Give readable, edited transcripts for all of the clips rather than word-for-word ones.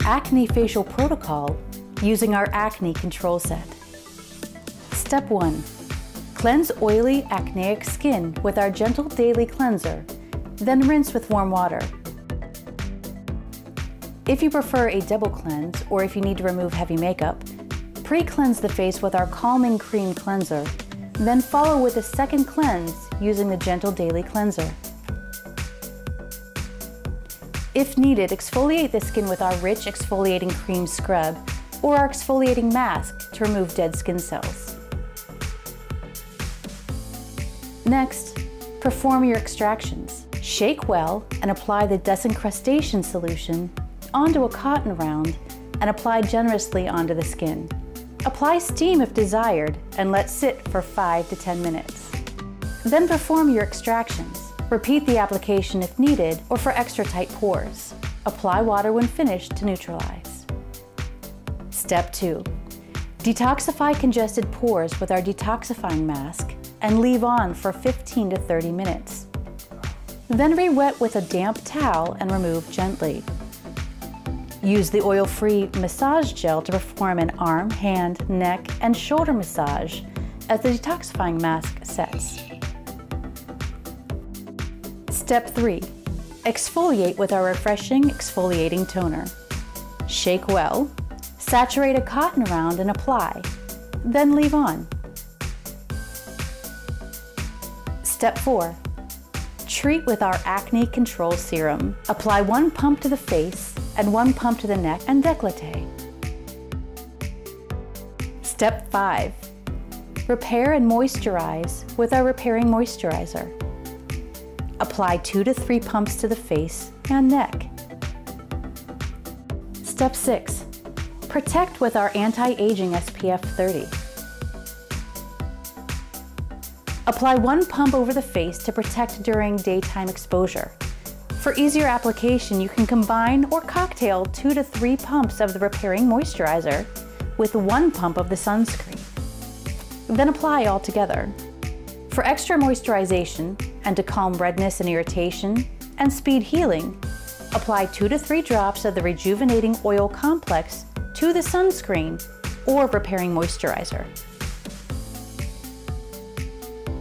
Acne Facial Protocol using our Acne Control Set. Step 1. Cleanse oily, acneic skin with our gentle daily cleanser, then rinse with warm water. If you prefer a double cleanse, or if you need to remove heavy makeup, pre-cleanse the face with our calming cream cleanser, then follow with a second cleanse using the gentle daily cleanser. If needed, exfoliate the skin with our rich exfoliating cream scrub or our exfoliating mask to remove dead skin cells. Next, perform your extractions. Shake well and apply the disincrustation solution onto a cotton round and apply generously onto the skin. Apply steam if desired and let sit for 5 to 10 minutes. Then perform your extractions. Repeat the application if needed or for extra tight pores. Apply water when finished to neutralize. Step 2. Detoxify congested pores with our detoxifying mask and leave on for 15 to 30 minutes. Then re-wet with a damp towel and remove gently. Use the oil-free massage gel to perform an arm, hand, neck, and shoulder massage as the detoxifying mask sets. Step 3. Exfoliate with our refreshing exfoliating toner. Shake well, saturate a cotton round and apply, then leave on. Step 4. Treat with our Acne Control Serum. Apply 1 pump to the face and 1 pump to the neck and décolleté. Step 5. Repair and moisturize with our Repairing Moisturizer. Apply 2 to 3 pumps to the face and neck. Step 6. Protect with our anti-aging SPF 30. Apply 1 pump over the face to protect during daytime exposure. For easier application, you can combine or cocktail 2 to 3 pumps of the Repairing Moisturizer with 1 pump of the sunscreen. Then apply all together. For extra moisturization and to calm redness and irritation and speed healing, apply 2 to 3 drops of the Rejuvenating Oil Complex to the sunscreen or Repairing Moisturizer.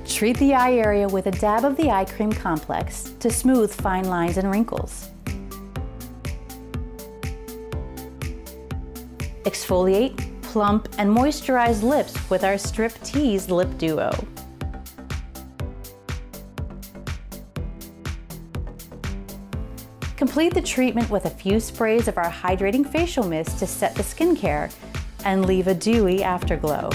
Treat the eye area with a dab of the eye cream complex to smooth fine lines and wrinkles. Exfoliate, plump, and moisturize lips with our Strip Tease Lip Duo. Complete the treatment with a few sprays of our hydrating facial mist to set the skincare and leave a dewy afterglow.